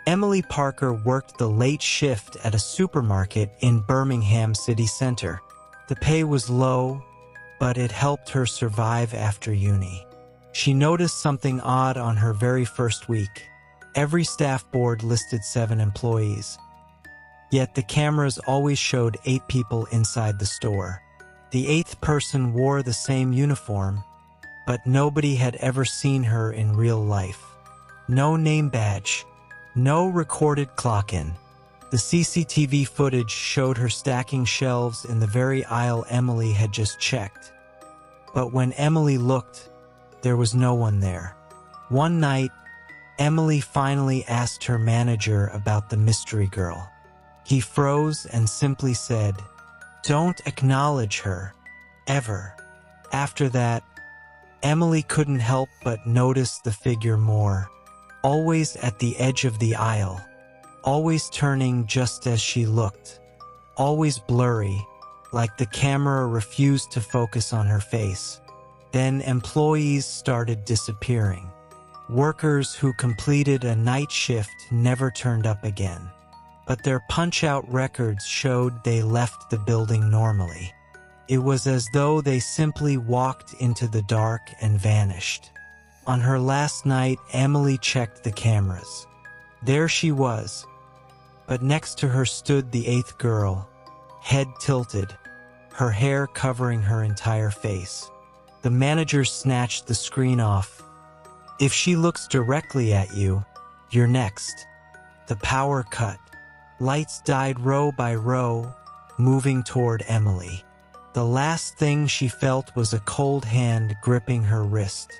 Emily Parker worked the late shift at a supermarket in Birmingham city center. The pay was low, but it helped her survive after uni. She noticed something odd on her very first week. Every staff board listed 7 employees. Yet the cameras always showed 8 people inside the store. The 8th person wore the same uniform, but nobody had ever seen her in real life. No name badge. No recorded clock-in. The CCTV footage showed her stacking shelves in the very aisle Emily had just checked. But when Emily looked, there was no one there. One night, Emily finally asked her manager about the mystery girl. He froze and simply said, "Don't acknowledge her. Ever." After that, Emily couldn't help but notice the figure more. Always at the edge of the aisle, always turning just as she looked, always blurry, like the camera refused to focus on her face. Then employees started disappearing. Workers who completed a night shift never turned up again, but their punch-out records showed they left the building normally. It was as though they simply walked into the dark and vanished. On her last night, Emily checked the cameras. There she was, but next to her stood the 8th girl, head tilted, her hair covering her entire face. The manager snatched the screen off. "If she looks directly at you, you're next." The power cut. Lights died row by row, moving toward Emily. The last thing she felt was a cold hand gripping her wrist.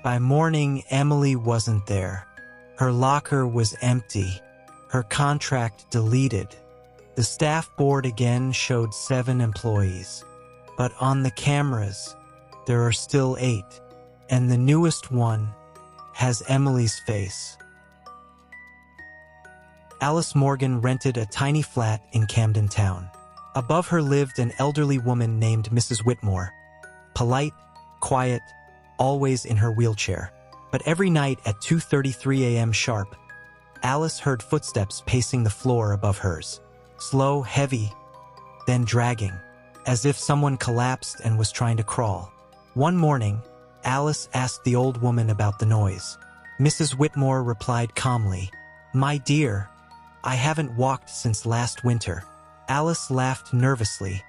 By morning, Emily wasn't there. Her locker was empty, her contract deleted. The staff board again showed 7 employees. But on the cameras, there are still 8, and the newest one has Emily's face. Alice Morgan rented a tiny flat in Camden Town. Above her lived an elderly woman named Mrs. Whitmore. Polite, quiet, always in her wheelchair. But every night at 2:33 a.m. sharp, Alice heard footsteps pacing the floor above hers. Slow, heavy, then dragging, as if someone collapsed and was trying to crawl. One morning, Alice asked the old woman about the noise. Mrs. Whitmore replied calmly, "My dear, I haven't walked since last winter." Alice laughed nervously,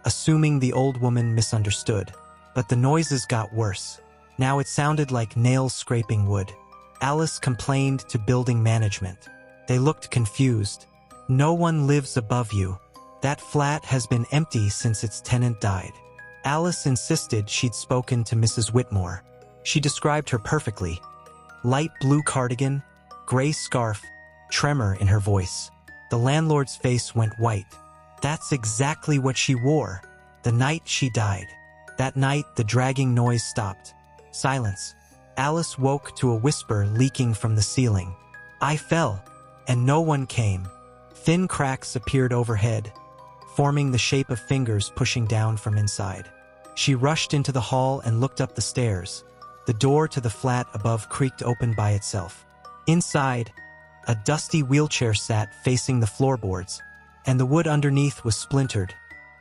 assuming the old woman misunderstood. But the noises got worse. Now it sounded like nails scraping wood. Alice complained to building management. They looked confused. "No one lives above you. That flat has been empty since its tenant died." Alice insisted she'd spoken to Mrs. Whitmore. She described her perfectly. Light blue cardigan, gray scarf, tremor in her voice. The landlord's face went white. That's exactly what she wore, the night she died. That night, the dragging noise stopped. Silence. Alice woke to a whisper leaking from the ceiling. "I fell, and no one came." Thin cracks appeared overhead, forming the shape of fingers pushing down from inside. She rushed into the hall and looked up the stairs. The door to the flat above creaked open by itself. Inside, a dusty wheelchair sat facing the floorboards, and the wood underneath was splintered,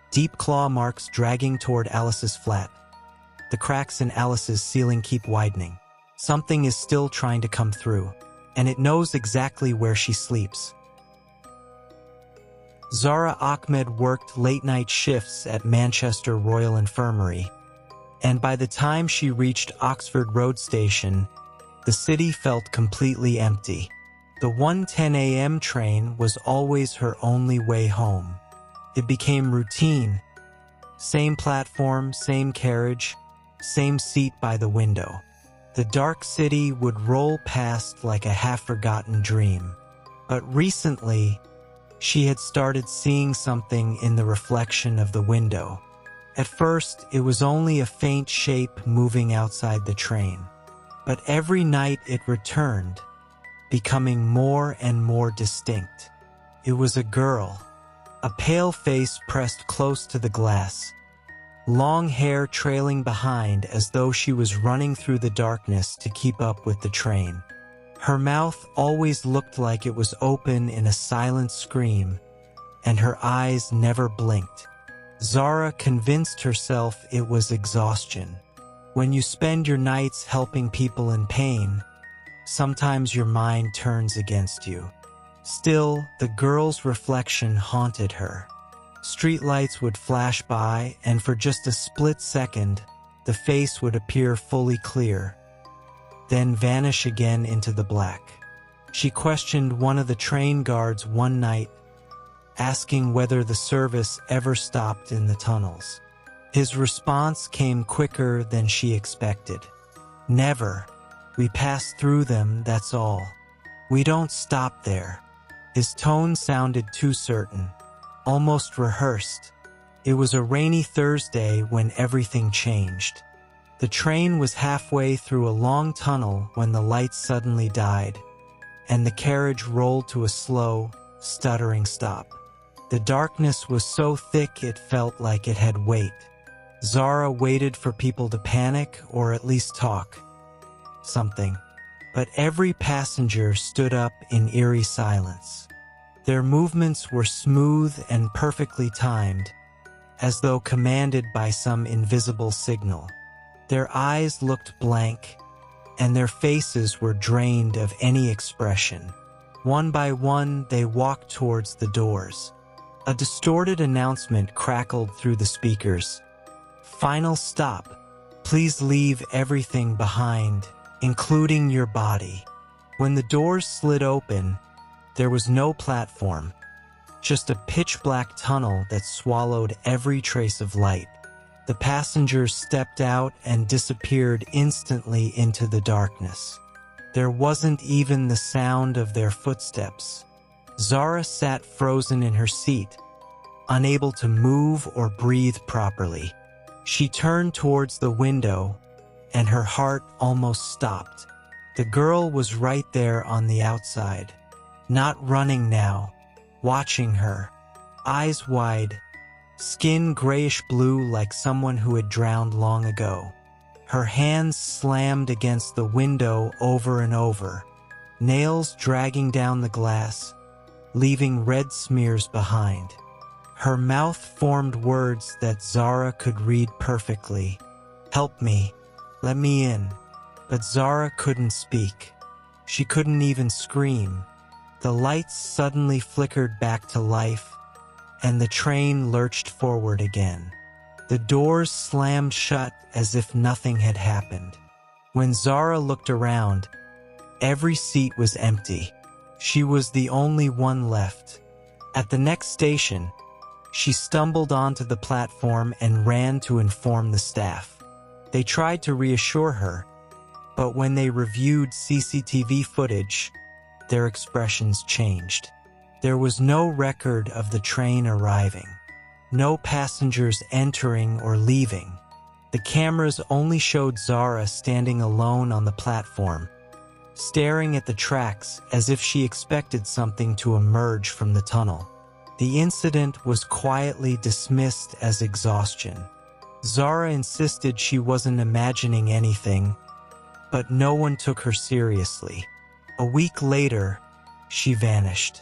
deep claw marks dragging toward Alice's flat. The cracks in Alice's ceiling keep widening. Something is still trying to come through, and it knows exactly where she sleeps. Zara Ahmed worked late-night shifts at Manchester Royal Infirmary, and by the time she reached Oxford Road Station, the city felt completely empty. The 1:10 a.m. train was always her only way home. It became routine. Same platform, same carriage, same seat by the window. The dark city would roll past like a half-forgotten dream. But recently, she had started seeing something in the reflection of the window. At first, it was only a faint shape moving outside the train. But every night it returned, becoming more and more distinct. It was a girl, a pale face pressed close to the glass, long hair trailing behind as though she was running through the darkness to keep up with the train. Her mouth always looked like it was open in a silent scream, and her eyes never blinked. Zara convinced herself it was exhaustion. When you spend your nights helping people in pain, sometimes your mind turns against you. Still, the girl's reflection haunted her. Streetlights would flash by, and for just a split second, the face would appear fully clear, then vanish again into the black. She questioned one of the train guards one night, asking whether the service ever stopped in the tunnels. His response came quicker than she expected. "Never. We pass through them, that's all. We don't stop there." His tone sounded too certain, almost rehearsed. It was a rainy Thursday when everything changed. The train was halfway through a long tunnel when the lights suddenly died, and the carriage rolled to a slow, stuttering stop. The darkness was so thick it felt like it had weight. Zara waited for people to panic or at least talk something, but every passenger stood up in eerie silence. Their movements were smooth and perfectly timed, as though commanded by some invisible signal. Their eyes looked blank, and their faces were drained of any expression. One by one, they walked towards the doors. A distorted announcement crackled through the speakers. "Final stop. Please leave everything behind, including your body." When the doors slid open, there was no platform, just a pitch-black tunnel that swallowed every trace of light. The passengers stepped out and disappeared instantly into the darkness. There wasn't even the sound of their footsteps. Zara sat frozen in her seat, unable to move or breathe properly. She turned towards the window, and her heart almost stopped. The girl was right there on the outside, not running now, watching her, eyes wide, skin grayish-blue like someone who had drowned long ago. Her hands slammed against the window over and over, nails dragging down the glass, leaving red smears behind. Her mouth formed words that Zara could read perfectly. "Help me. Let me in." But Zara couldn't speak. She couldn't even scream. The lights suddenly flickered back to life, and the train lurched forward again. The doors slammed shut as if nothing had happened. When Zara looked around, every seat was empty. She was the only one left. At the next station, she stumbled onto the platform and ran to inform the staff. They tried to reassure her, but when they reviewed CCTV footage, their expressions changed. There was no record of the train arriving, no passengers entering or leaving. The cameras only showed Zara standing alone on the platform, staring at the tracks as if she expected something to emerge from the tunnel. The incident was quietly dismissed as exhaustion. Zara insisted she wasn't imagining anything, but no one took her seriously. A week later, she vanished.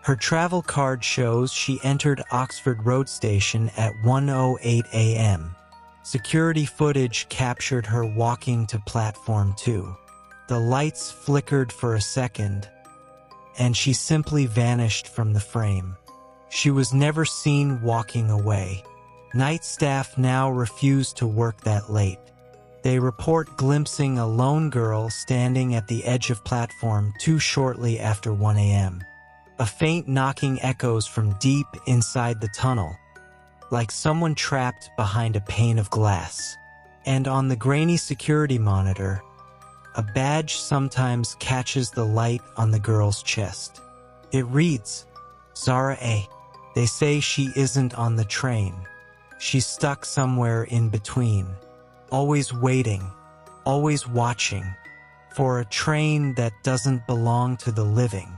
Her travel card shows she entered Oxford Road Station at 1:08 a.m. Security footage captured her walking to Platform 2. The lights flickered for a second, and she simply vanished from the frame. She was never seen walking away. Night staff now refuse to work that late. They report glimpsing a lone girl standing at the edge of Platform 2 shortly after 1 a.m. A faint knocking echoes from deep inside the tunnel, like someone trapped behind a pane of glass. And on the grainy security monitor, a badge sometimes catches the light on the girl's chest. It reads, Zara A. They say she isn't on the train. She's stuck somewhere in between, always waiting, always watching, for a train that doesn't belong to the living.